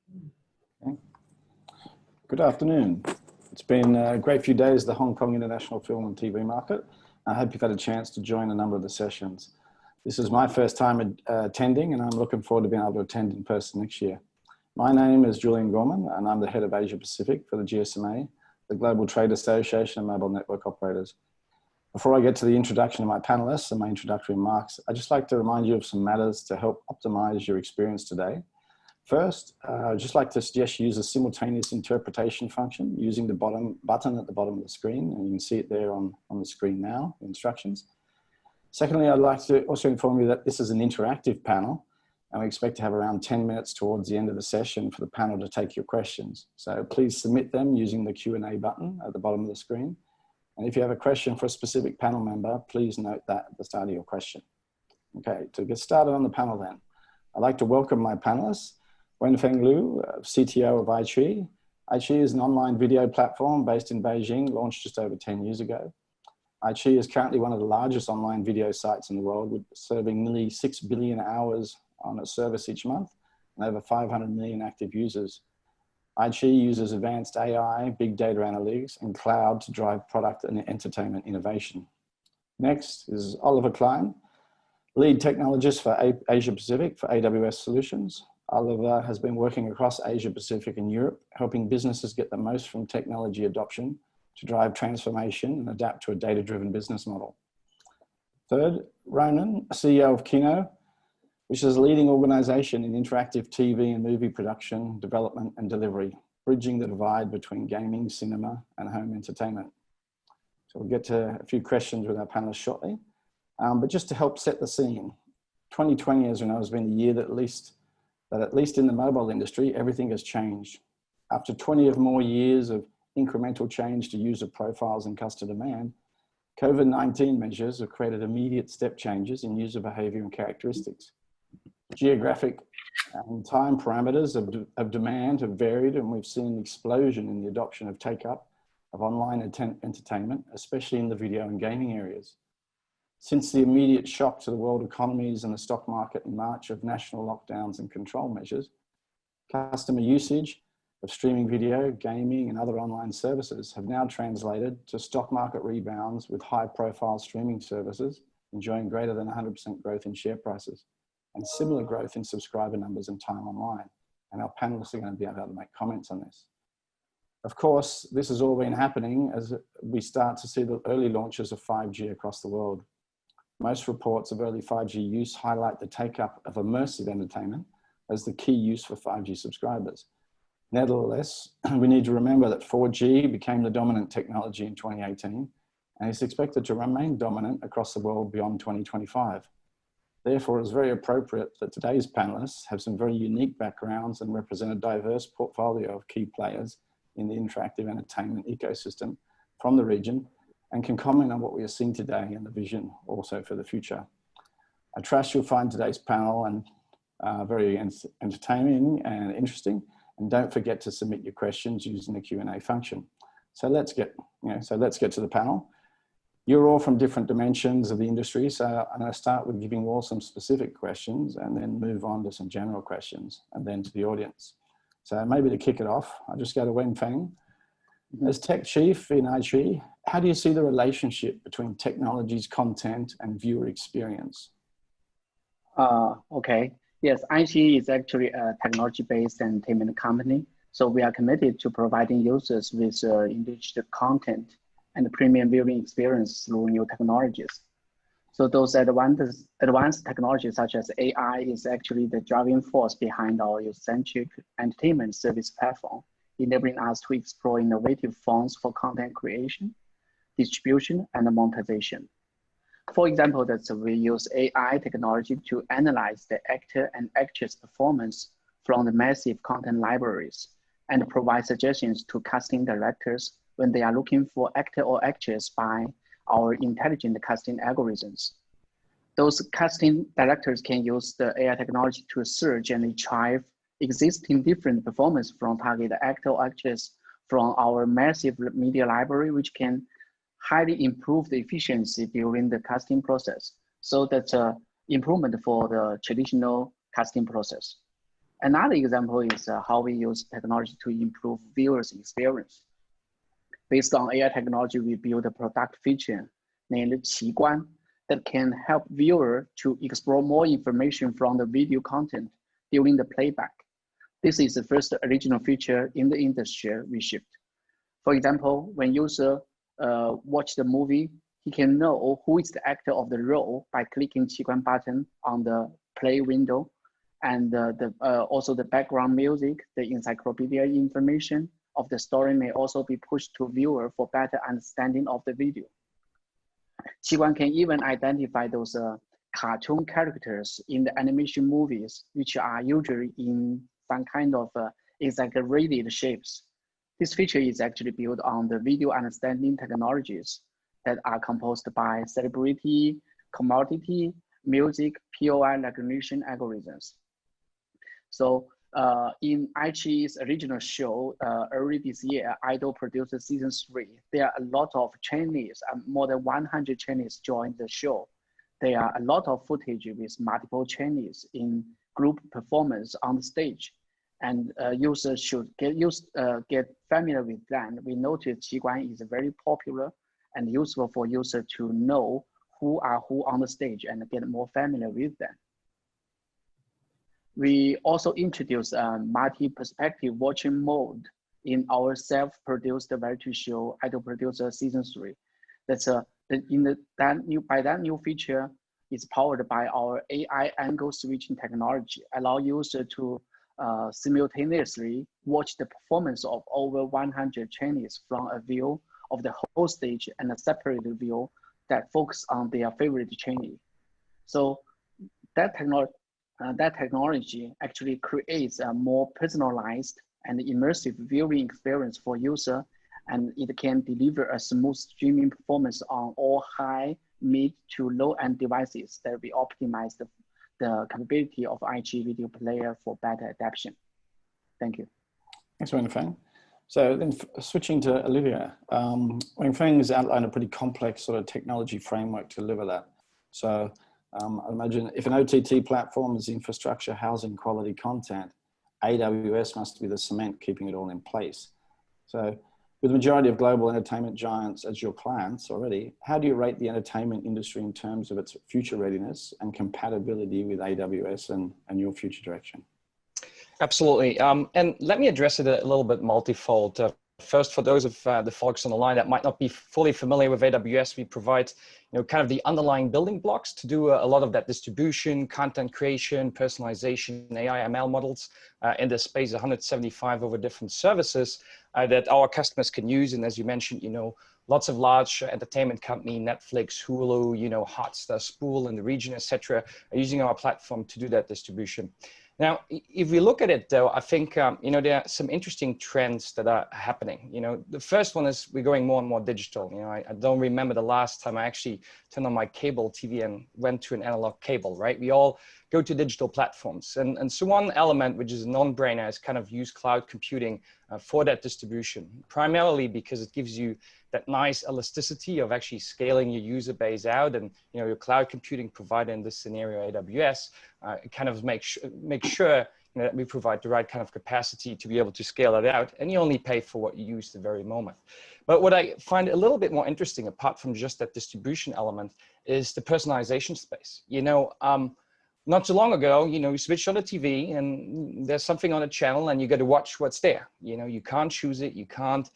Okay. Good afternoon. It's been a great few days at the Hong Kong International Film and TV market. I hope you've had a chance to join a number of the sessions. This is my first time attending, and I'm looking forward to being able to attend in person next year. My name is Julian Gorman, and I'm the head of Asia Pacific for the GSMA, the Global Trade Association of Mobile Network Operators. Before I get to the introduction of my panelists and my introductory remarks, I'd just like to remind you of some matters to help optimize your experience today. First, I'd just like to suggest you use a simultaneous interpretation function using the button at the bottom of the screen, and you can see it there on the screen now, the instructions. Secondly, I'd like to also inform you that this is an interactive panel, and we expect to have around 10 minutes towards the end of the session for the panel to take your questions. So please submit them using the Q&A button at the bottom of the screen. And if you have a question for a specific panel member, please note that at the start of your question. Okay, to get started on the panel then, I'd like to welcome my panelists. Wenfeng Liu, CTO of iQIYI. iQIYI is an online video platform based in Beijing, launched just over 10 years ago. iQIYI is currently one of the largest online video sites in the world, with serving nearly 6 billion hours on its service each month and over 500 million active users. iQIYI uses advanced AI, big data analytics, and cloud to drive product and entertainment innovation. Next is Oliver Klein, lead technologist for Asia Pacific for AWS Solutions. Oliver has been working across Asia Pacific and Europe, helping businesses get the most from technology adoption to drive transformation and adapt to a data-driven business model. Third, Ronan, CEO of Kino, which is a leading organization in interactive TV and movie production, development and delivery, bridging the divide between gaming, cinema and home entertainment. So we'll get to a few questions with our panelists shortly. But just to help set the scene, 2020, as we know, has been the year that at least in the mobile industry, everything has changed. After 20 or more years of incremental change to user profiles and customer demand, COVID-19 measures have created immediate step changes in user behavior and characteristics. Geographic and time parameters of demand have varied, and we've seen an explosion in the adoption of take-up of online entertainment, especially in the video and gaming areas. Since the immediate shock to the world economies and the stock market in March of national lockdowns and control measures, customer usage of streaming video, gaming, and other online services have now translated to stock market rebounds, with high-profile streaming services enjoying greater than 100% growth in share prices and similar growth in subscriber numbers and time online. And our panelists are going to be able to make comments on this. Of course, this has all been happening as we start to see the early launches of 5G across the world. Most reports of early 5G use highlight the take-up of immersive entertainment as the key use for 5G subscribers. Nevertheless, we need to remember that 4G became the dominant technology in 2018 and is expected to remain dominant across the world beyond 2025. Therefore, it's very appropriate that today's panelists have some very unique backgrounds and represent a diverse portfolio of key players in the interactive entertainment ecosystem from the region, and can comment on what we are seeing today and the vision also for the future. I trust you'll find today's panel very entertaining and interesting, and don't forget to submit your questions using the Q&A function. So let's get to the panel. You're all from different dimensions of the industry, so I'm going to start with giving you all some specific questions and then move on to some general questions and then to the audience. So maybe to kick it off, I'll just go to Wenfeng. As tech chief in iQIYI, how do you see the relationship between technology's content and viewer experience? Okay. Yes, iQIYI is actually a technology-based entertainment company. So we are committed to providing users with enriched content and premium viewing experience through new technologies. So those advanced technologies such as AI is actually the driving force behind our user-centric entertainment service platform, enabling us to explore innovative forms for content creation, distribution, and monetization. For example, we use AI technology to analyze the actor and actress performance from the massive content libraries and provide suggestions to casting directors when they are looking for actor or actress by our intelligent casting algorithms. Those casting directors can use the AI technology to search and retrieve existing different performance from target actor or actress from our massive media library, which can highly improve the efficiency during the casting process. So that's an improvement for the traditional casting process. Another example is how we use technology to improve viewers' experience. Based on AI technology, we built a product feature named 奇观 that can help viewer to explore more information from the video content during the playback. This is the first original feature in the industry we shipped. For example, when user watch the movie, he can know who is the actor of the role by clicking 奇观 button on the play window, and also the background music, the encyclopedia information of the story may also be pushed to viewer for better understanding of the video. 奇观 can even identify those cartoon characters in the animation movies, which are usually in some kind of exaggerated shapes. This feature is actually built on the video understanding technologies that are composed by celebrity, commodity, music, POI recognition algorithms. So in iQIYI's original show, early this year, Idol produced season 3. There are a lot of Chinese, more than 100 Chinese joined the show. There are a lot of footage with multiple Chinese in group performance on the stage, and users should get familiar with them. We noticed 奇观 is very popular and useful for users to know who are who on the stage and get more familiar with them. We also introduced a multi-perspective watching mode in our self-produced variety show, Idol Producer Season 3. That's that new feature is powered by our AI angle switching technology, allow users to simultaneously watch the performance of over 100 Chinese from a view of the whole stage and a separate view that focus on their favorite Chinese. So that technology actually creates a more personalized and immersive viewing experience for user, and it can deliver a smooth streaming performance on all high, mid to low-end devices that we optimize the capability of iQIYI video player for better adaptation. Thank you. Thanks, Wenfeng. So then switching to Olivia, Wenfeng has outlined a pretty complex sort of technology framework to deliver that. So I imagine if an OTT platform is infrastructure housing quality content, AWS must be the cement keeping it all in place. So with the majority of global entertainment giants as your clients already, how do you rate the entertainment industry in terms of its future readiness and compatibility with AWS and your future direction? Absolutely. And let me address it a little bit multifold. First, for those of the folks on the line that might not be fully familiar with AWS, we provide kind of the underlying building blocks to do a lot of that distribution, content creation, personalization, AI, ML models in the space, 175 over different services that our customers can use. And as you mentioned, lots of large entertainment company, Netflix, Hulu, Hotstar, Spool in the region, etc., are using our platform to do that distribution. Now, if we look at it, though, I think, there are some interesting trends that are happening. The first one is we're going more and more digital. I don't remember the last time I actually turned on my cable TV and went to an analog cable, right? We all go to digital platforms. And so one element, which is a non-brainer, is kind of use cloud computing for that distribution, primarily because it gives you that nice elasticity of actually scaling your user base out, and your cloud computing provider, in this scenario AWS, kind of make sure that we provide the right kind of capacity to be able to scale it out, and you only pay for what you use the very moment. But what I find a little bit more interesting, apart from just that distribution element, is the personalization space. Not too long ago, you switch on the TV and there's something on the channel and you got to watch what's there. You can't choose it. You can't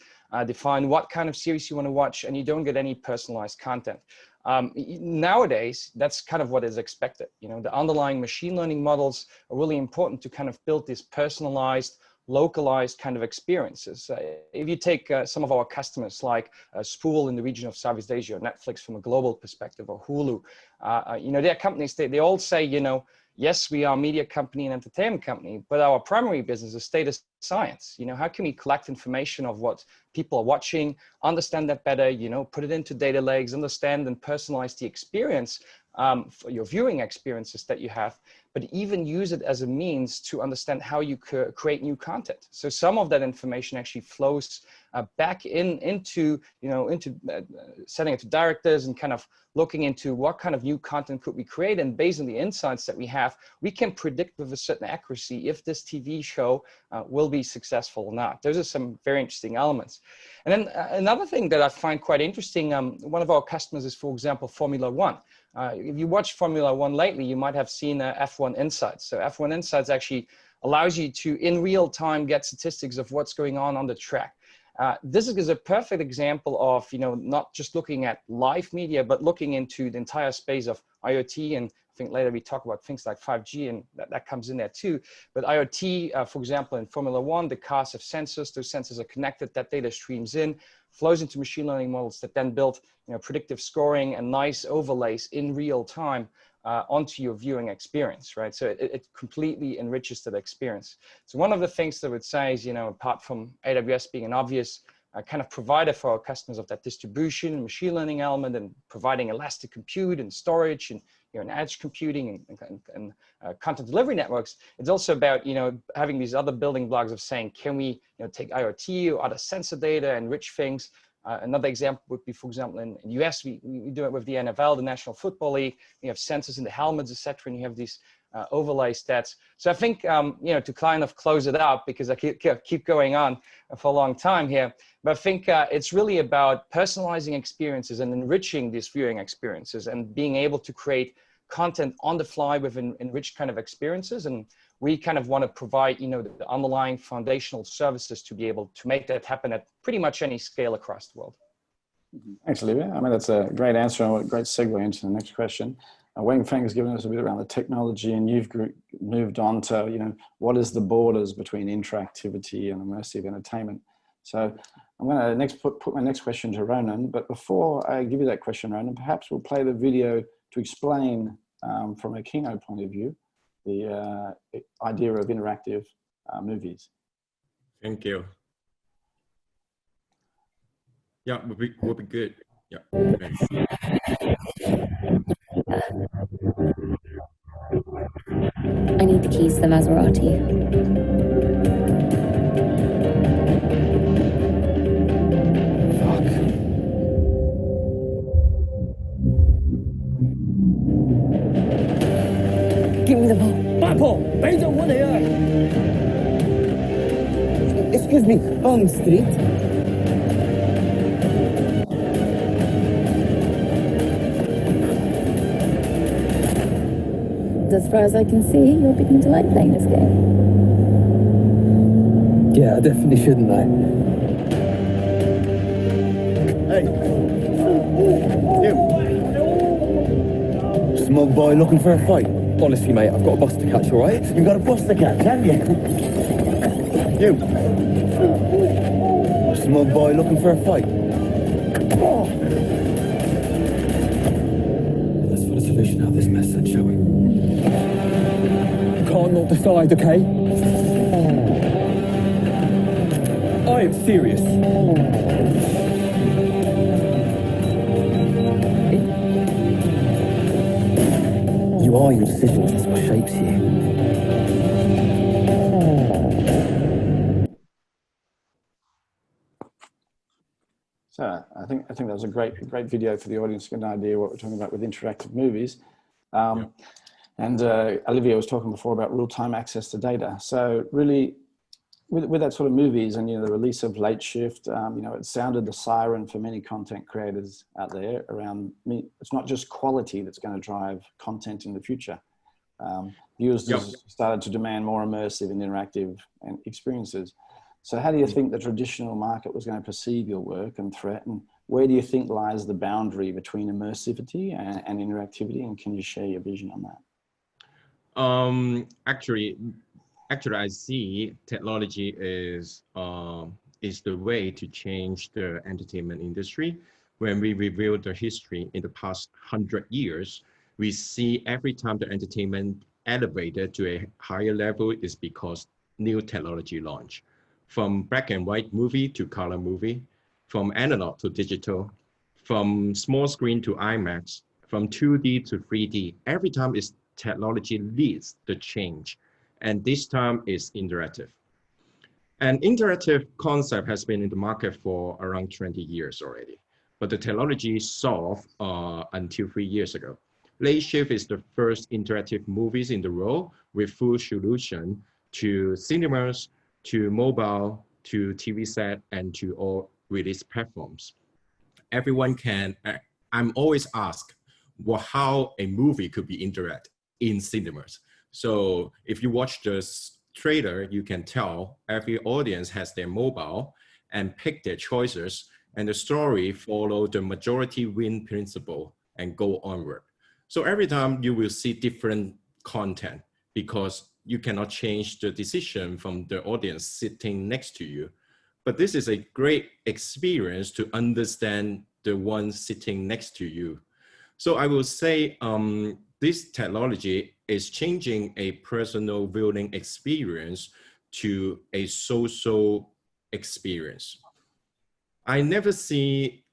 define what kind of series you want to watch, and you don't get any personalized content. Nowadays, that's kind of what is expected. The underlying machine learning models are really important to kind of build this personalized, localized kind of experiences. If you take some of our customers like Spool in the region of Southeast Asia, or Netflix from a global perspective, or Hulu, their companies, they all say, yes, we are a media company and entertainment company, but our primary business is data science. How can we collect information of what people are watching, understand that better, put it into data lakes, understand and personalize the experience for your viewing experiences that you have, but even use it as a means to understand how you create new content. So some of that information actually flows back into setting it to directors and kind of looking into what kind of new content could we create. And based on the insights that we have, we can predict with a certain accuracy if this TV show will be successful or not. Those are some very interesting elements. And then another thing that I find quite interesting, one of our customers is, for example, Formula One. If you watch Formula One lately, you might have seen F1 Insights. So F1 Insights actually allows you to, in real time, get statistics of what's going on the track. This is a perfect example of, not just looking at live media, but looking into the entire space of IoT. And I think later we talk about things like 5G, and that comes in there too. But IoT, for example, in Formula One, the cars have sensors. Those sensors are connected. That data streams in, flows into machine learning models that then build predictive scoring and nice overlays in real time onto your viewing experience, right? So it completely enriches that experience. So one of the things that I would say is, apart from AWS being an obvious kind of provider for our customers of that distribution and machine learning element and providing elastic compute and storage and and edge computing and content delivery networks, it's also about having these other building blocks of saying, can we take IoT or other sensor data, enrich things. Another example would be, for example, in the US, we do it with the NFL, the National Football League. You have sensors in the helmets, etc., and you have these overlay stats. So I think, to kind of close it out, because I keep going on for a long time here, but I think it's really about personalizing experiences and enriching these viewing experiences and being able to create content on the fly with enriched kind of experiences. And we kind of want to provide, the underlying foundational services to be able to make that happen at pretty much any scale across the world. Thanks, Olivia. I mean, that's a great answer and a great segue into the next question. Wang Feng has given us a bit around the technology, and you've moved on to, what is the borders between interactivity and immersive entertainment? So I'm going to put my next question to Ronan, but before I give you that question, Ronan, perhaps we'll play the video to explain from a keynote point of view, the idea of interactive movies. Thank you. Yeah, would be good. Yeah, thanks. I need the keys to the Maserati. Fuck. Give me the ball. 八婆，俾咗我嚟啊 ！Excuse me, Bond Street. As far as I can see, you're beginning to like playing this game. Yeah, I definitely shouldn't, I? Hey. You. Smug boy looking for a fight? Honestly, mate, I've got a bus to catch, all right? You've got a bus to catch, haven't you? You. Smug boy looking for a fight? Let's put a solution out of this mess then, shall we? Can't not decide, okay? I am serious. You are your decisions, that's what shapes you. So I think that was a great video for the audience to get an idea what we're talking about with interactive movies. And Olivia was talking before about real-time access to data. So really, with that sort of movies and the release of Late Shift, it sounded the siren for many content creators out there around me. It's not just quality that's going to drive content in the future. Viewers started to demand more immersive and interactive experiences. So how do you think the traditional market was going to perceive your work and threat, and where do you think lies the boundary between immersivity and interactivity, and can you share your vision on that? Actually, I see technology is the way to change the entertainment industry. When we review the history in the past 100 years, we see every time the entertainment elevated to a higher level is because new technology launch. From black and white movie to color movie, from analog to digital, from small screen to IMAX, from 2D to 3D. Every time is technology leads the change. And this time is interactive. An interactive concept has been in the market for around 20 years already, but the technology solved until 3 years ago. Late Shift is the first interactive movies in the world with full solution to cinemas, to mobile, to TV set, and to all release platforms. Everyone can, I'm always asked, well, how a movie could be interactive in cinemas. So if you watch this trailer, you can tell every audience has their mobile and pick their choices, and the story follow the majority win principle and go onward. So every time you will see different content because you cannot change the decision from the audience sitting next to you. But this is a great experience to understand the one sitting next to you. So I will say this technology is changing a personal viewing experience to a social experience. I never see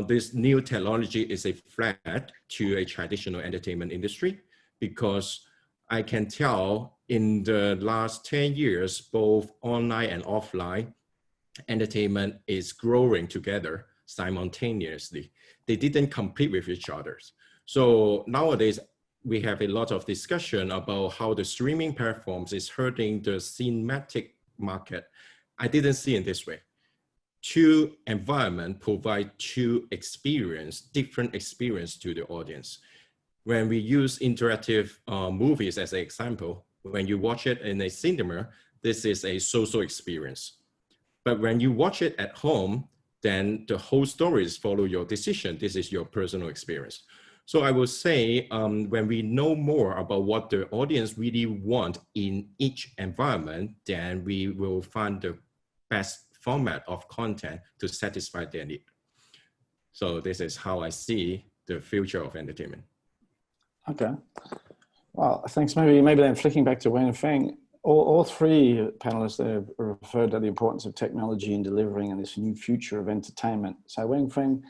this new technology is a threat to a traditional entertainment industry, because I can tell in the last 10 years, both online and offline entertainment is growing together simultaneously. They didn't compete with each other. So nowadays, we have a lot of discussion about how the streaming platforms is hurting the cinematic market. I didn't see it this way. Two environments provide two experience, different experience to the audience. When we use interactive movies as an example, when you watch it in a cinema, this is a social experience. But when you watch it at home, then the whole stories follow your decision. This is your personal experience. So I will say, when we know more about what the audience really want in each environment, then we will find the best format of content to satisfy their need. So this is how I see the future of entertainment. Okay. Well, thanks. Maybe then flicking back to Wenfeng, all three panelists there referred to the importance of technology in delivering in this new future of entertainment. So Wenfeng,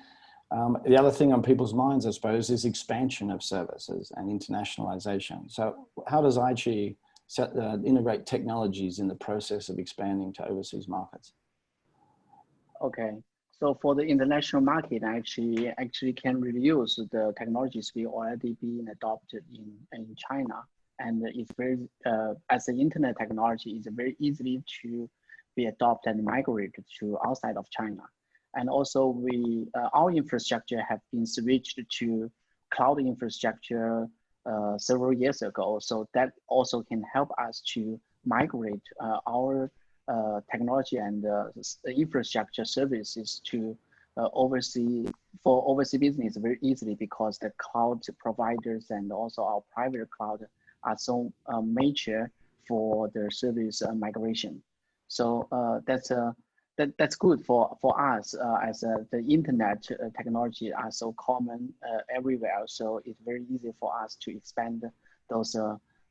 the other thing on people's minds, I suppose, is expansion of services and internationalization. So how does IG integrate technologies in the process of expanding to overseas markets? Okay, so for the international market, actually can reuse the technologies we already been adopted in China, and it's very as the internet technology is very easily to be adopted and migrated to outside of China. And also our infrastructure have been switched to cloud infrastructure several years ago. So that also can help us to migrate our technology and infrastructure services to overseas business very easily, because the cloud providers and also our private cloud are so major for the service migration. So that's good for us as the internet technology are so common everywhere. So it's very easy for us to expand those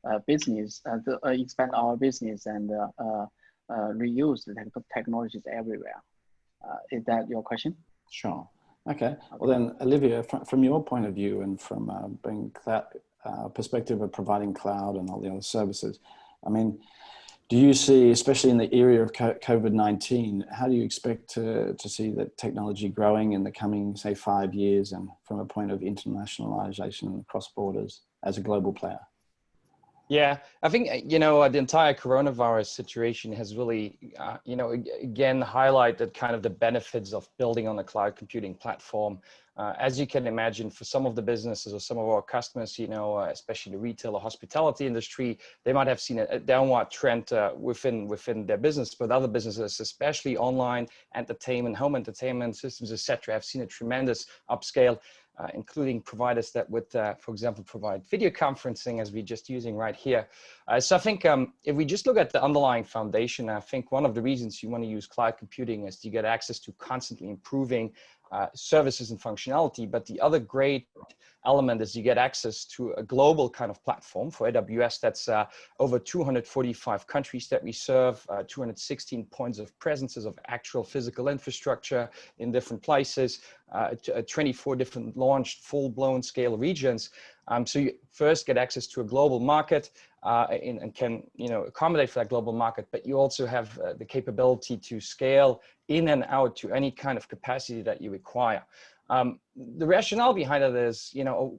expand our business and reuse the technologies everywhere. Is that your question? Sure. Okay. Well then, Olivia, from your point of view and from being that perspective of providing cloud and all the other services, I mean, do you see, especially in the area of COVID-19, how do you expect to see that technology growing in the coming, say, 5 years, and from a point of internationalization across borders as a global player? Yeah, I think, the entire coronavirus situation has really, again, highlighted kind of the benefits of building on a cloud computing platform. As you can imagine, for some of the businesses or some of our customers, especially the retail or hospitality industry, they might have seen a downward trend within their business, but other businesses, especially online entertainment, home entertainment systems, etc., have seen a tremendous upscale. Including providers that would, for example, provide video conferencing, as we're just using right here. So I think if we just look at the underlying foundation, I think one of the reasons you want to use cloud computing is to get access to constantly improving services and functionality. But the other great element is you get access to a global kind of platform for AWS that's over 245 countries that we serve, 216 points of presences of actual physical infrastructure in different places, 24 different launched full-blown scale regions. So you first get access to a global market and can accommodate for that global market, but you also have the capability to scale in and out to any kind of capacity that you require. The rationale behind it is,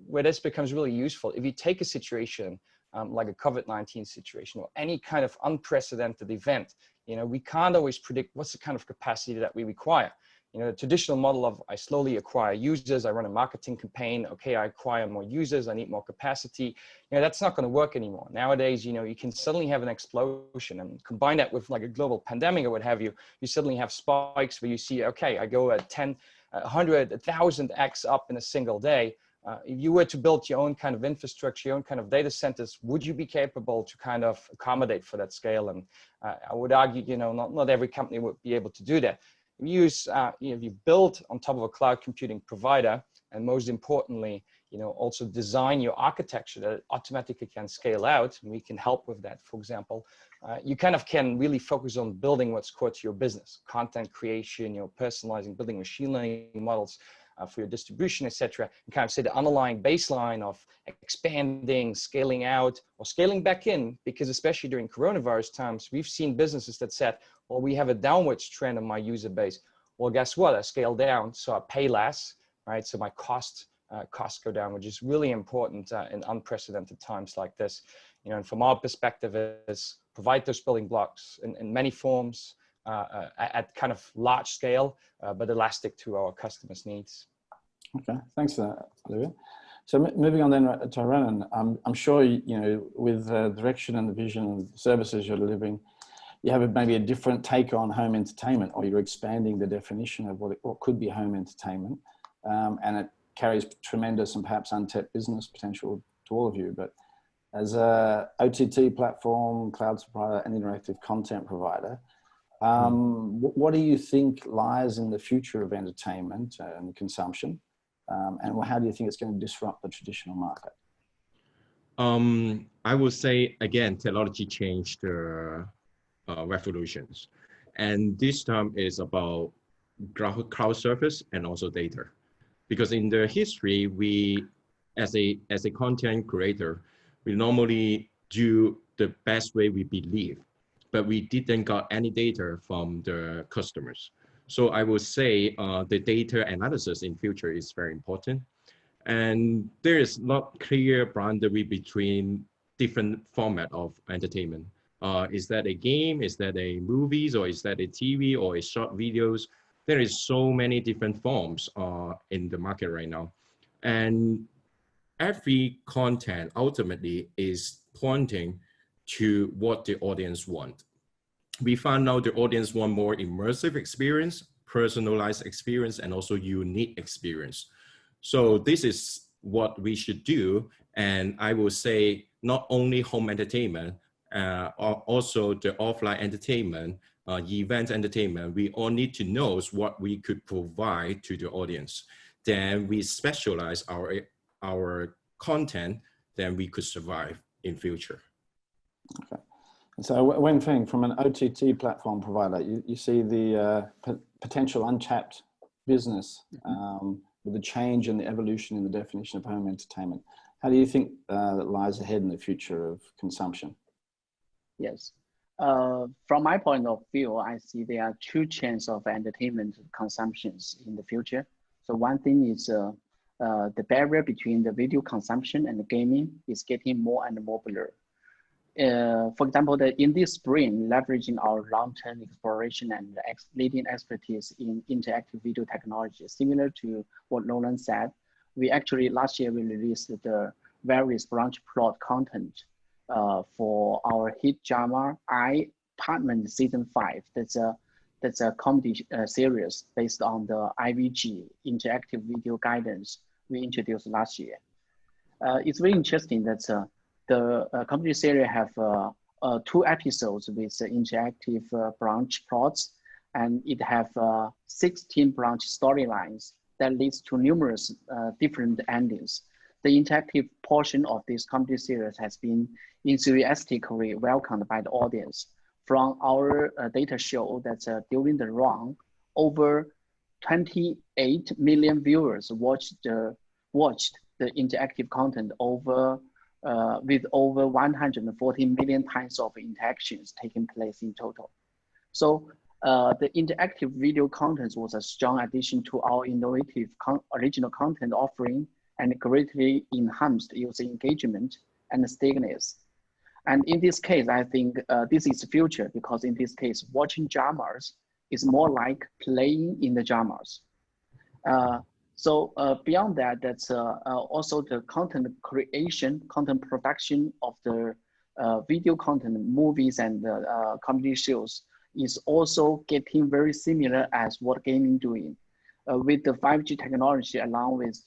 where this becomes really useful, if you take a situation like a COVID-19 situation or any kind of unprecedented event, we can't always predict what's the kind of capacity that we require. The traditional model of I slowly acquire users, I run a marketing campaign, okay, I acquire more users, I need more capacity. That's not going to work anymore. Nowadays, you can suddenly have an explosion, and combine that with like a global pandemic or what have you, you suddenly have spikes where you see, okay, I go at 10, 100, 1,000x up in a single day. If you were to build your own kind of infrastructure, your own kind of data centers, would you be capable to kind of accommodate for that scale? And I would argue, not every company would be able to do that. If you build on top of a cloud computing provider, and most importantly, also design your architecture that it automatically can scale out, and we can help with that, for example, you kind of can really focus on building what's core to your business, content creation, personalizing, building machine learning models for your distribution, etc., and kind of say the underlying baseline of expanding, scaling out, or scaling back in, because especially during coronavirus times, we've seen businesses that said, well, we have a downwards trend on my user base. Well, guess what? I scale down, so I pay less, right? So my costs go down, which is really important in unprecedented times like this. And from our perspective is provide those building blocks in many forms at kind of large scale, but elastic to our customers' needs. Okay, thanks for that, Olivia. So moving on then to Ronan, I'm sure, with the direction and the vision of the services you're delivering, you have maybe a different take on home entertainment, or you're expanding the definition of what could be home entertainment. And it carries tremendous and perhaps untapped business potential to all of you. But as a OTT platform, cloud provider, and interactive content provider, what do you think lies in the future of entertainment and consumption? And how do you think it's going to disrupt the traditional market? I would say, again, technology changed the revolutions. And this term is about cloud service and also data. Because in the history, we, as a content creator, we normally do the best way we believe, but we didn't got any data from the customers. So I would say the data analysis in future is very important. And there is not clear boundary between different format of entertainment. Is that a game? Is that a movies? Or is that a TV or a short videos? There is so many different forms in the market right now. And every content ultimately is pointing to what the audience want. We found out the audience want more immersive experience, personalized experience, and also unique experience. So this is what we should do. And I will say not only home entertainment, also the offline entertainment, event entertainment, we all need to know what we could provide to the audience. Then we specialize our content, then we could survive in future. Okay. And so Wenfeng, from an OTT platform provider, you see the potential untapped business with the change and the evolution in the definition of home entertainment. How do you think that lies ahead in the future of consumption? Yes. From my point of view, I see there are two chains of entertainment consumptions in the future. So one thing is the barrier between the video consumption and the gaming is getting more and more blurred. For example, in this spring, leveraging our long-term exploration and leading expertise in interactive video technology, similar to what Nolan said, last year we released the various branch plot content for our hit drama, Apartment Season 5. That's a comedy series based on the IVG, interactive video guidance, we introduced last year. It's very interesting that the comedy series have 2 episodes with interactive branch plots, and it have 16 branch storylines that leads to numerous different endings. The interactive portion of this comedy series has been enthusiastically welcomed by the audience. From our data show that during the run, over 28 million viewers watched the interactive content with over 140 million times of interactions taking place in total. So the interactive video content was a strong addition to our innovative original content offering and greatly enhanced user engagement and stickiness. And in this case, I think this is the future, because in this case, watching dramas is more like playing in the dramas. So beyond that, that's also the content creation, content production of the video content, movies and comedy shows is also getting very similar as what gaming doing. With the 5G technology, along with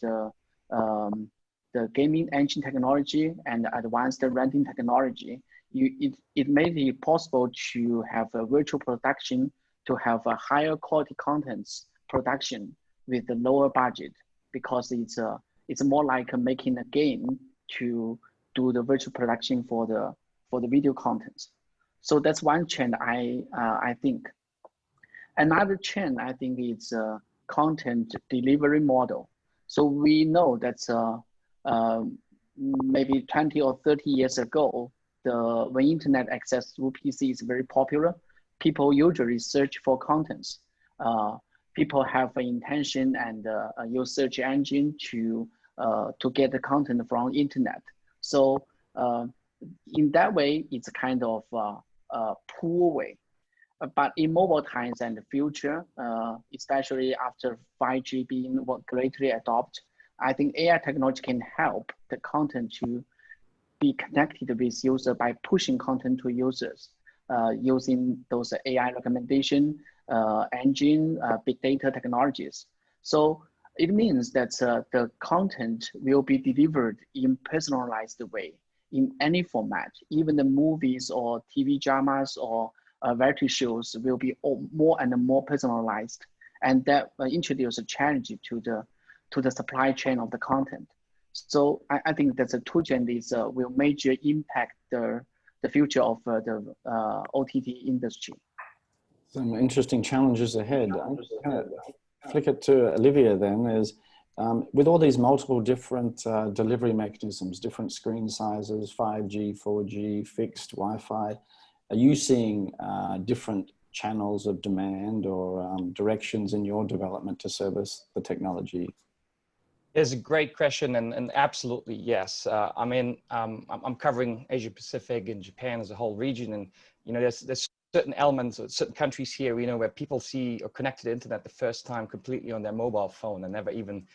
the gaming engine technology and advanced rendering technology, it made it possible to have a virtual production, to have a higher quality contents production with the lower budget, because it's more like making a game to do the virtual production for the video contents. So that's one trend I think. Another trend I think is content delivery model. So we know that maybe 20 or 30 years ago, when internet access through PC is very popular, people usually search for contents. People have an intention and use search engine to get the content from internet. So in that way, it's kind of a poor way. But in mobile times and the future, especially after 5G being greatly adopted, I think AI technology can help the content to be connected with users by pushing content to users using those AI recommendation engine, big data technologies. So it means that the content will be delivered in personalized way in any format. Even the movies or TV dramas or variety shows will be more and more personalized, and that introduce a challenge to the supply chain of the content. So I think that the two trends will major impact the future of the OTT industry. Some interesting challenges ahead. I'm just going to flick it to Olivia then, is with all these multiple different delivery mechanisms, different screen sizes, 5G, 4G, fixed, Wi-Fi, are you seeing different channels of demand or directions in your development to service the technology? It's a great question, and absolutely yes. I mean, I'm covering Asia Pacific and Japan as a whole region, and there's certain elements, certain countries here, where people see or connect to the internet the first time completely on their mobile phone and never even,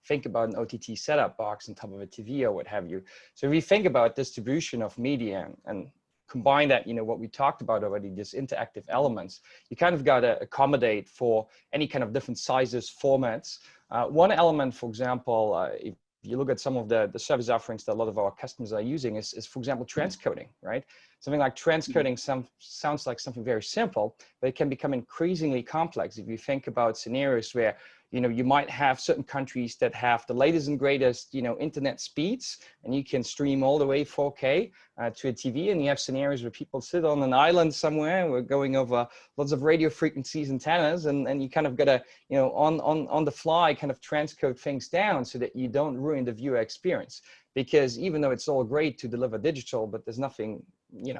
think about an OTT setup box on top of a TV or what have you. So if we think about distribution of media and combine that, what we talked about already, this interactive elements, you kind of got to accommodate for any kind of different sizes, formats. One element, for example, if you look at some of the service offerings that a lot of our customers are using is for example, transcoding, right? Something like transcoding sounds like something very simple, but it can become increasingly complex if you think about scenarios where you might have certain countries that have the latest and greatest, internet speeds, and you can stream all the way 4K to a TV. And you have scenarios where people sit on an island somewhere, we're going over lots of radio frequencies, antennas, and you kind of got to, on the fly, kind of transcode things down so that you don't ruin the viewer experience. Because even though it's all great to deliver digital, but there's nothing,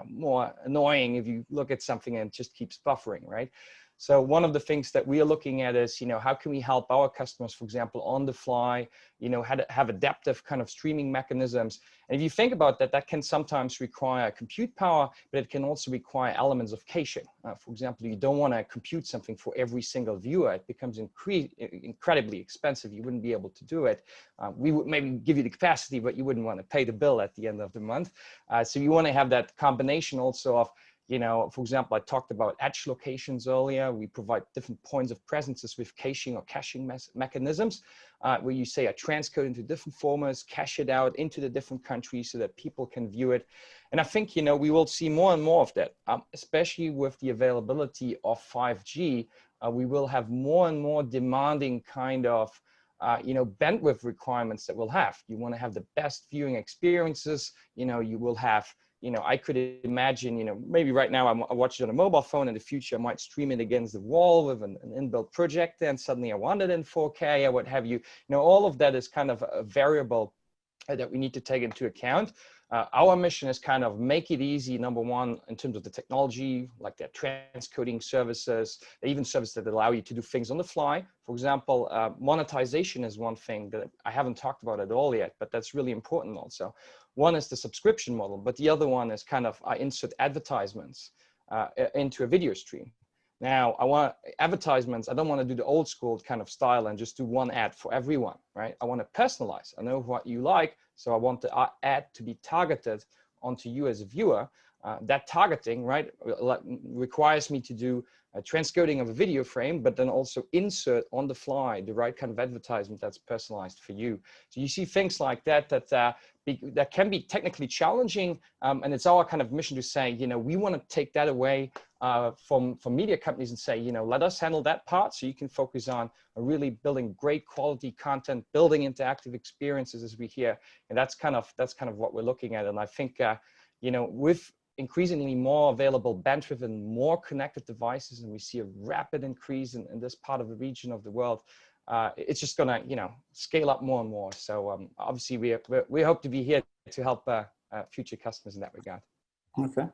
more annoying if you look at something and it just keeps buffering, right? So one of the things that we are looking at is, how can we help our customers, for example, on the fly, how to have adaptive kind of streaming mechanisms. And if you think about that, that can sometimes require compute power, but it can also require elements of caching. For example, you don't want to compute something for every single viewer. It becomes incredibly expensive. You wouldn't be able to do it. We would maybe give you the capacity, but you wouldn't want to pay the bill at the end of the month. So you want to have that combination also of, for example, I talked about edge locations earlier. We provide different points of presences with caching or caching mechanisms, where you say a transcode into different formats, cache it out into the different countries so that people can view it. And I think, we will see more and more of that, especially with the availability of 5G. we will have more and more demanding kind of bandwidth requirements that we'll have. You want to have the best viewing experiences. You will have, I could imagine, maybe right now I watch it on a mobile phone. In the future, I might stream it against the wall with an inbuilt projector, and suddenly I want it in 4K or what have you. All of that is kind of a variable that we need to take into account. Our mission is kind of make it easy, number one, in terms of the technology, like the transcoding services, even services that allow you to do things on the fly. For example, monetization is one thing that I haven't talked about at all yet, but that's really important also. One is the subscription model, but the other one is kind of I insert advertisements into a video stream. Now, I want advertisements. I don't want to do the old school kind of style and just do one ad for everyone, right? I want to personalize. I know what you like, so I want the ad to be targeted onto you as a viewer. That targeting, right, requires me to do a transcoding of a video frame, but then also insert on the fly the right kind of advertisement that's personalized for you. So you see things like that that can be technically challenging, and it's our kind of mission to say, we want to take that away from media companies and say, let us handle that part so you can focus on really building great quality content, building interactive experiences as we hear, and that's kind of what we're looking at. And I think with increasingly more available bandwidth and more connected devices, and we see a rapid increase in this part of the region of the world, it's just gonna scale up more and more. So obviously we hope to be here to help future customers in that regard. Okay,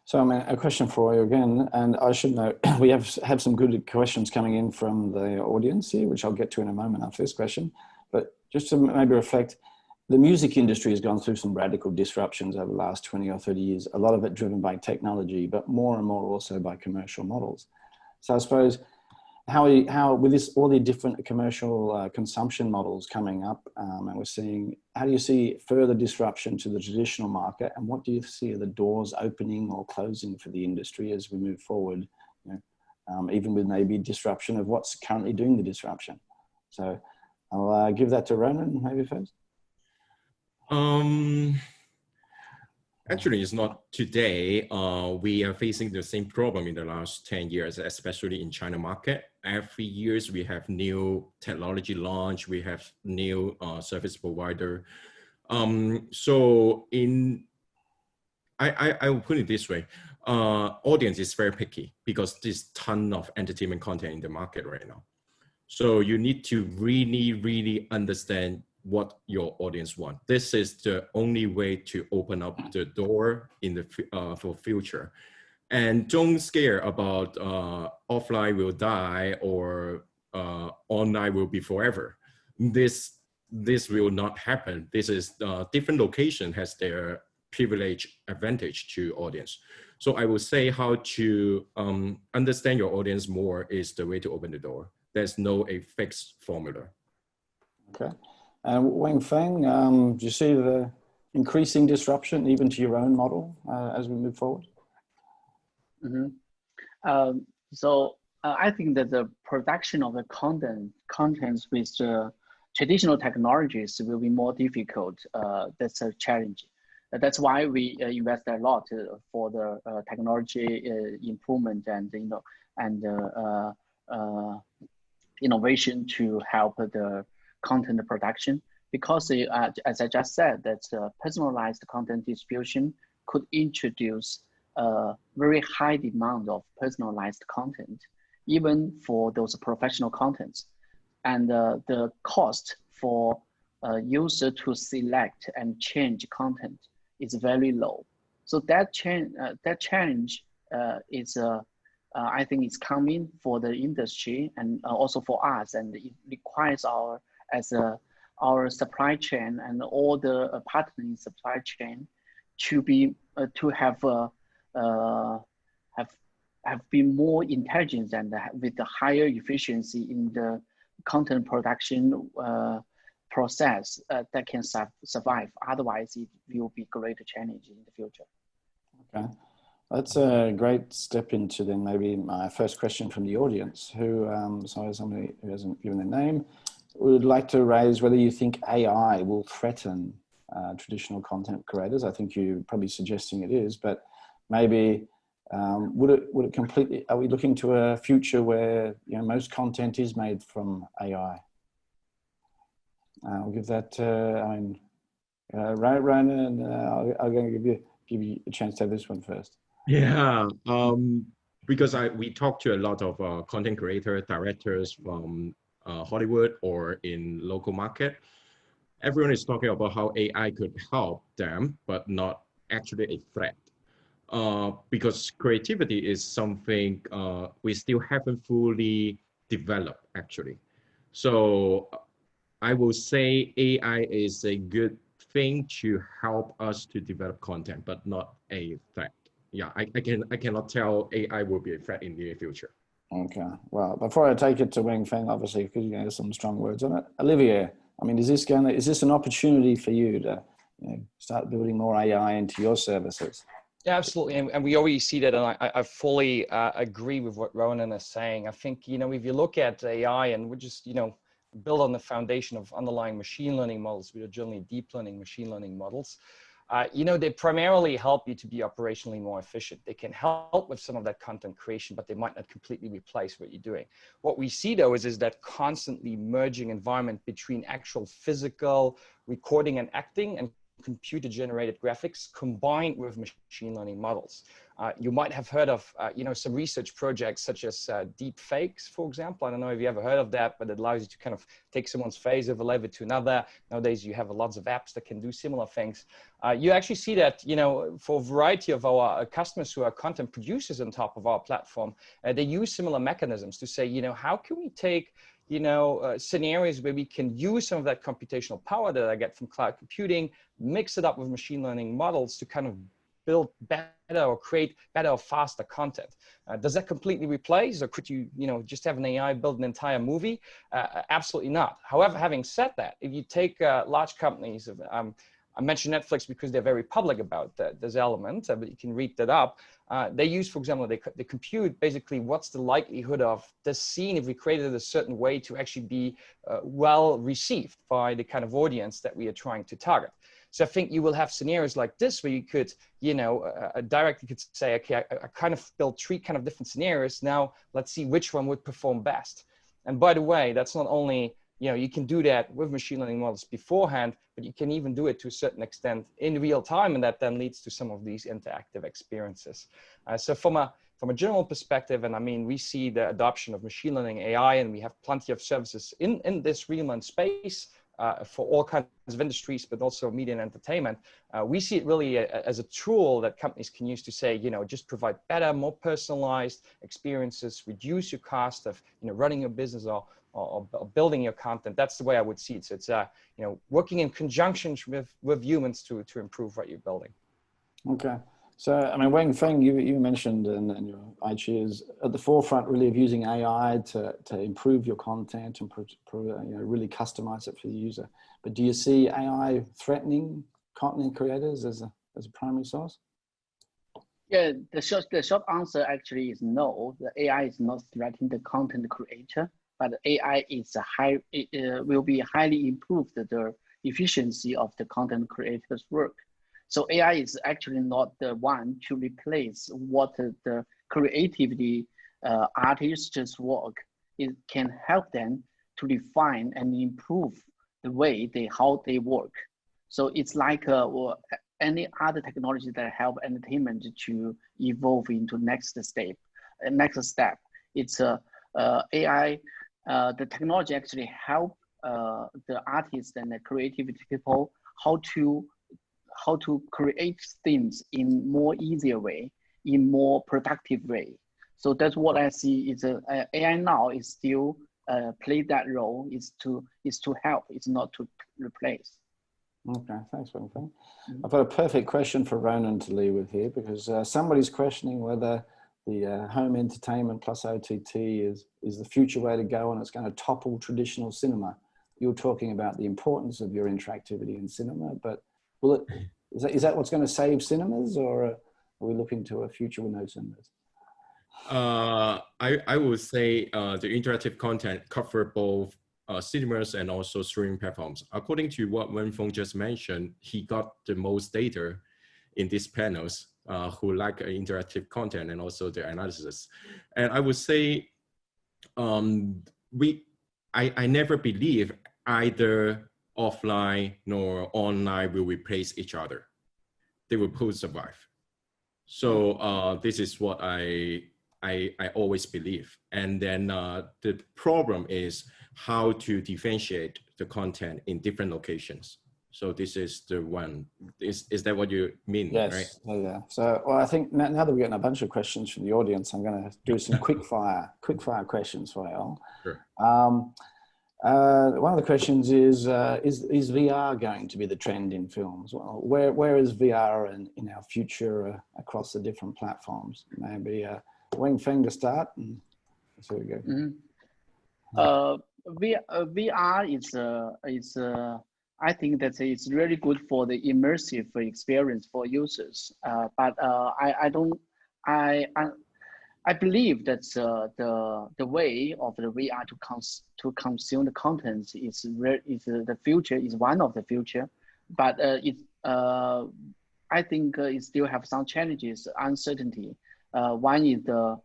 so a question for you again, and I should note we have some good questions coming in from the audience here, which I'll get to in a moment after this question. But just to maybe reflect, the music industry has gone through some radical disruptions over the last 20 or 30 years, a lot of it driven by technology, but more and more also by commercial models. So I suppose how with this, all the different commercial consumption models coming up, and we're seeing, how do you see further disruption to the traditional market, and what do you see are the doors opening or closing for the industry as we move forward, even with maybe disruption of what's currently doing the disruption? So I'll give that to Ronan maybe first. Actually, it's not today. We are facing the same problem in the last 10 years, especially in China market. Every year we have new technology launch, we have new service provider. So I will put it this way, audience is very picky because there's a ton of entertainment content in the market right now. So you need to really understand what your audience want. This is the only way to open up the door in the for future. And don't scare about offline will die or online will be forever. This will not happen. This is different location has their privilege advantage to audience. So I will say how to understand your audience more is the way to open the door. There's no a fixed formula. Okay. Wang Feng, do you see the increasing disruption even to your own model as we move forward? Mm-hmm. So I think that the production of the contents with traditional technologies will be more difficult. That's a challenge. That's why we invest a lot for the technology improvement and innovation to help the content production, because as I just said, that personalized content distribution could introduce a very high demand of personalized content, even for those professional contents. And the cost for a user to select and change content is very low. So that challenge is I think it's coming for the industry and also for us, and it requires our supply chain and all the partners in supply chain to be to have been more intelligent and with the higher efficiency in the content production process that can survive. Otherwise, it will be a greater challenge in the future. Okay, that's a great step into then maybe my first question from the audience, who somebody who hasn't given their name, would like to raise whether you think AI will threaten traditional content creators. I think you're probably suggesting it is, but maybe Would it completely, are we looking to a future where, you know, most content is made from AI? I'll give that, Ronan, I'm going to give you a chance to have this one first. Yeah, because we talk to a lot of content creators, directors from Hollywood or in local market. Everyone is talking about how AI could help them, but not actually a threat. Because creativity is something we still haven't fully developed, actually. So I will say AI is a good thing to help us to develop content, but not a threat. Yeah, I cannot tell AI will be a threat in the near future. Okay, well, before I take it to Wing Feng, obviously, because you know, there's some strong words on it. Olivier, I mean, is this an opportunity for you to, you know, start building more AI into your services? Yeah, absolutely. And we already see that. And I fully agree with what Ronan is saying. I think, you know, if you look at AI and we just, you know, build on the foundation of underlying machine learning models, which are generally deep learning machine learning models, you know, they primarily help you to be operationally more efficient. They can help with some of that content creation, but they might not completely replace what you're doing. What we see though is that constantly merging environment between actual physical recording and acting and computer-generated graphics combined with machine learning models. You might have heard of, you know, some research projects such as deep fakes, for example. I don't know if you ever heard of that, but it allows you to kind of take someone's face, overlay it to another. Nowadays, you have lots of apps that can do similar things. You actually see that, you know, for a variety of our customers who are content producers on top of our platform, they use similar mechanisms to say, you know, how can we take, you know, scenarios where we can use some of that computational power that I get from cloud computing, mix it up with machine learning models to kind of build better or create better or faster content. Does that completely replace, or could you, you know, just have an AI build an entire movie? Absolutely not. However, having said that, if you take large companies, I mentioned Netflix because they're very public about this element, but you can read that up. They use, for example, they compute basically what's the likelihood of this scene if we created it a certain way to actually be well received by the kind of audience that we are trying to target. So I think you will have scenarios like this where you could, you know, directly could say, okay, I kind of built 3 kind of different scenarios. Now let's see which one would perform best. And by the way, that's not only, you know, you can do that with machine learning models beforehand, but you can even do it to a certain extent in real time, and that then leads to some of these interactive experiences. So from a general perspective, and I mean, we see the adoption of machine learning AI, and we have plenty of services in this real-time space for all kinds of industries, but also media and entertainment. We see it really as a tool that companies can use to say, you know, just provide better, more personalized experiences, reduce your cost of, you know, running your business or building your content. That's the way I would see it. So it's, you know, working in conjunction with humans to improve what you're building. Okay. So, I mean, Wang Feng, you mentioned in your iQIYI is at the forefront really of using AI to improve your content and you know, really customize it for the user. But do you see AI threatening content creators as a primary source? Yeah, the short answer actually is no. The AI is not threatening the content creator, but AI is will be highly improved the efficiency of the content creator's work. So AI is actually not the one to replace what the creativity artists' work. It can help them to refine and improve the way how they work. So it's like any other technology that help entertainment to evolve into next step. It's AI. The technology actually help the artists and the creativity people how to create things in more easier way, in more productive way. So that's what I see is AI now is still play that role, is to help, it's not to replace. Okay, thanks, Wang Feng. I've got a perfect question for Ronan to leave with here, because somebody's questioning whether the home entertainment plus OTT is the future way to go and it's going to topple traditional cinema. You're talking about the importance of your interactivity in cinema, but is that what's going to save cinemas, or are we looking to a future with no cinemas? I would say the interactive content cover both cinemas and also streaming platforms. According to what Wen Feng just mentioned, he got the most data in these panels. who like interactive content and also the analysis. And I would say, I never believe either offline nor online will replace each other. They will both survive. So this is what I always believe. And then the problem is how to differentiate the content in different locations. So this is the one. Is that what you mean? Yes. Right? Oh, yeah. So well, I think now that we're getting a bunch of questions from the audience, I'm going to do some quick fire questions for you all. Sure. One of the questions is VR going to be the trend in films? Well, where is VR in our future across the different platforms? Maybe Wing Feng to start. And so we go. VR is I think that it's really good for the immersive experience for users. But I believe that the way of the VR to consume the contents is the future, is one of the future, but I think it still have some challenges, uncertainty. One is the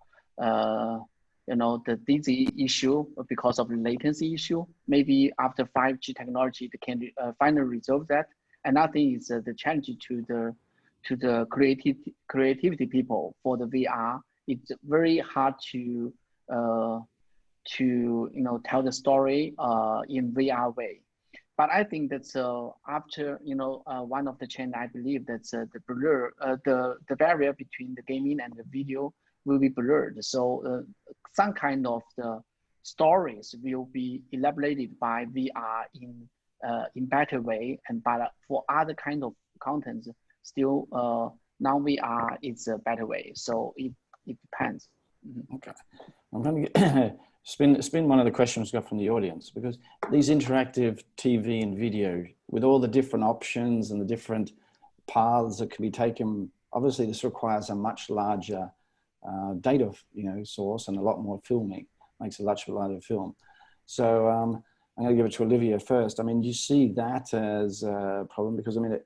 dizzy issue because of the latency issue. Maybe after 5G technology, they can finally resolve that. Another thing is the challenge to the creativity people for the VR. It's very hard to tell the story in VR way. But I think that's after one of the trend, I believe that's the blur, the barrier between the gaming and the video will be blurred. So some kind of the stories will be elaborated by VR in better way, and but for other kind of contents, still non-VR is a better way. So it depends. Mm-hmm. Okay, I'm going to spin one of the questions we got from the audience, because these interactive TV and video with all the different options and the different paths that can be taken, obviously this requires a much larger data source and a lot more filming, makes a much larger film. So I'm going to give it to Olivia first. I mean, do you see that as a problem? Because I mean,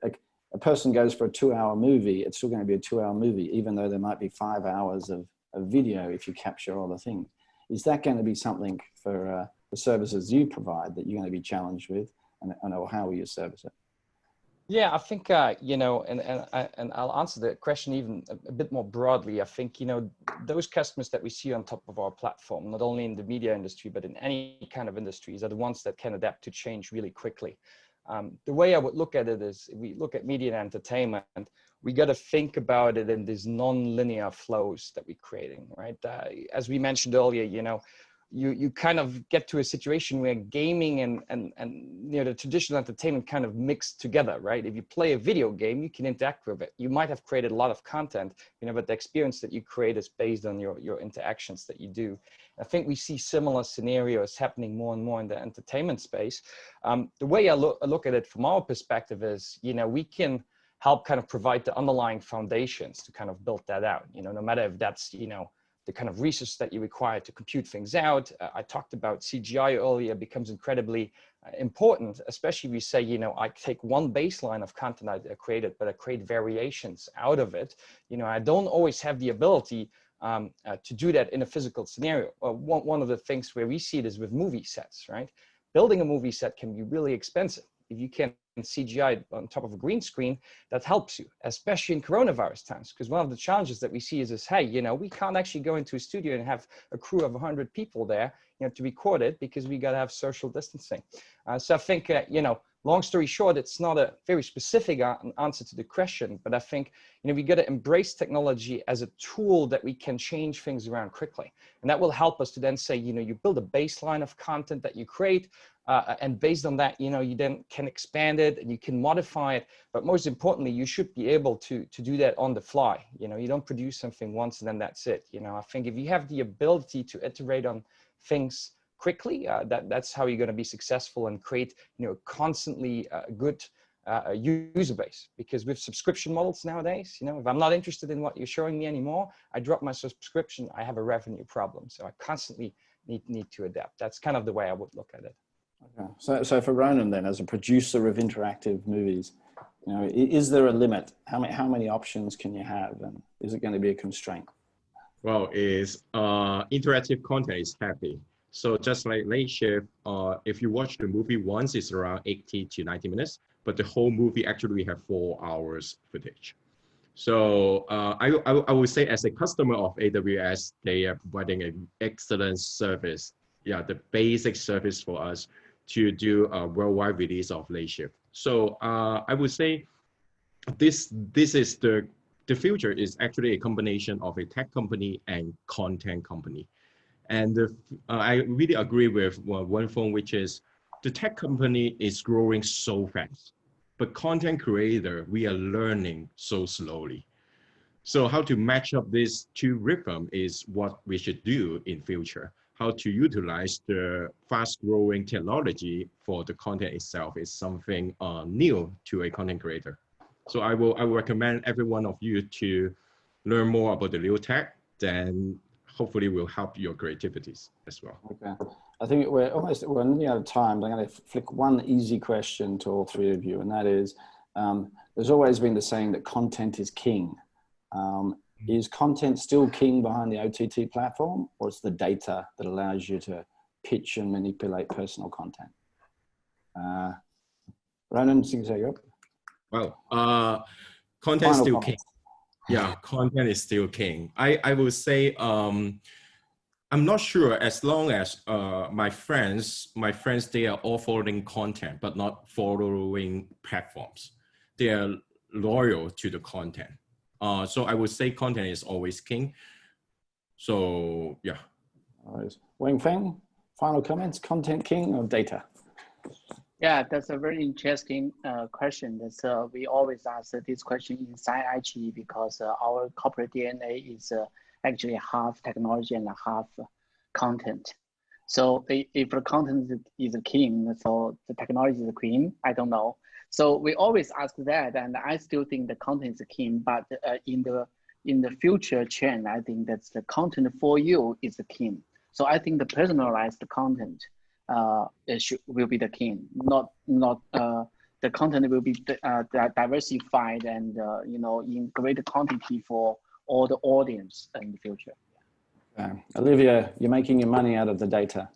a person goes for a 2-hour movie, it's still going to be a 2-hour movie, even though there might be 5 hours of video if you capture all the things. Is that going to be something for the services you provide that you're going to be challenged with, and how will you service it? Yeah, I think, and I'll answer the question even a bit more broadly. I think, those customers that we see on top of our platform, not only in the media industry, but in any kind of industries, are the ones that can adapt to change really quickly. The way I would look at it is, if we look at media and entertainment, we got to think about it in these non-linear flows that we're creating, right? As we mentioned earlier, you kind of get to a situation where gaming and the traditional entertainment kind of mix together, right? If you play a video game, you can interact with it. You might have created a lot of content, but the experience that you create is based on your interactions that you do. I think we see similar scenarios happening more and more in the entertainment space. The way I look at it from our perspective is, we can help kind of provide the underlying foundations to kind of build that out, no matter if that's, the kind of research that you require to compute things out. I talked about CGI earlier, becomes incredibly important, especially if you say, I take one baseline of content I created, but I create variations out of it. I don't always have the ability to do that in a physical scenario. One of the things where we see it is with movie sets, right? Building a movie set can be really expensive. If you can CGI on top of a green screen, that helps you, especially in coronavirus times, because one of the challenges that we see is hey, we can't actually go into a studio and have a crew of 100 people there, to record it, because we got to have social distancing. So I think, long story short, it's not a very specific answer to the question, but I think, we got to embrace technology as a tool that we can change things around quickly. And that will help us to then say, you build a baseline of content that you create, and based on that, you then can expand it and you can modify it. But most importantly, you should be able to do that on the fly. You don't produce something once and then that's it. I think if you have the ability to iterate on things quickly, that's how you're going to be successful and create, constantly good user base. Because with subscription models nowadays, if I'm not interested in what you're showing me anymore, I drop my subscription, I have a revenue problem. So I constantly need to adapt. That's kind of the way I would look at it. Okay. So for Ronan then, as a producer of interactive movies, You know, is there a limit? How many options can you have, and is it going to be a constraint? Well, interactive content is heavy. So just like late shift, if you watch the movie once, it's around 80 to 90 minutes, but the whole movie actually we have 4 hours footage. So I would say as a customer of AWS, they are providing an excellent service. Yeah, the basic service for us to do a worldwide release of late shift. So I would say this is the future is actually a combination of a tech company and content company. And I really agree with one thing, which is the tech company is growing so fast, but content creator, we are learning so slowly. So how to match up these two rhythm is what we should do in future. How to utilize the fast growing technology for the content itself is something new to a content creator. So I will recommend every one of you to learn more about the new tech, then hopefully will help your creativities as well. Okay. I think we're running out of time, but I'm going to flick one easy question to all three of you, and that is, there's always been the saying that content is king. Is content still king behind the OTT platform, or it's the data that allows you to pitch and manipulate personal content? Ronan, you can say go. Well, content is still comment. king. Yeah, content is still king. I would say I'm not sure, as long as my friends they are all following content but not following platforms. They are loyal to the content. So I would say content is always king. So yeah. All right. Wang Feng, final comments, content king or data? Yeah, that's a very interesting question. That's we always ask this question inside IGE because our corporate DNA is actually half technology and half content. So if the content is king, so the technology is the queen, I don't know. So we always ask that, and I still think the content is king. But in the future trend, I think that's the content for you is the king. So I think the personalized content will be the king, not the content will be diversified and in greater quantity for all the audience in the future. Olivia, you're making your money out of the data,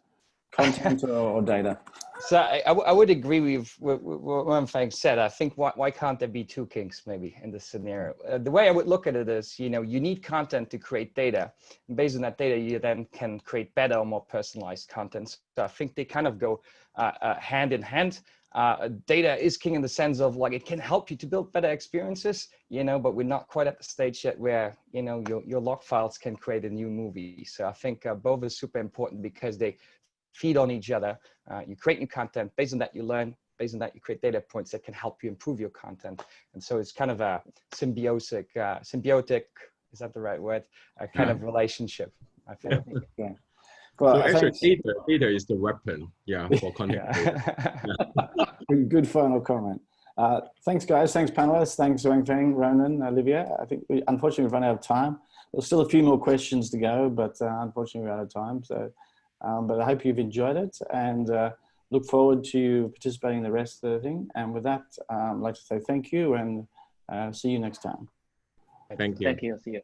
content or data? So I would agree with what Wang Feng said. I think why can't there be two kings maybe in this scenario? The way I would look at it is, you need content to create data. And based on that data, you then can create better or more personalized content. So I think they kind of go hand in hand. Data is king in the sense of like it can help you to build better experiences, but we're not quite at the stage yet where your log files can create a new movie. So I think both are super important because they feed on each other. You create new content. Based on that, you learn. Based on that, you create data points that can help you improve your content. And so it's kind of a symbiotic, is that the right word? A kind of relationship, I feel. Yeah. Well, so actually, data is the weapon, for content. Good final comment. Thanks, guys. Thanks, panelists. Thanks, Wang Feng, Ronan, Olivia. I think unfortunately we've run out of time. There's still a few more questions to go, but unfortunately we're out of time. So, but I hope you've enjoyed it and look forward to participating in the rest of the thing. And with that, I'd like to say thank you and see you next time. Thank you. Thank you. See you.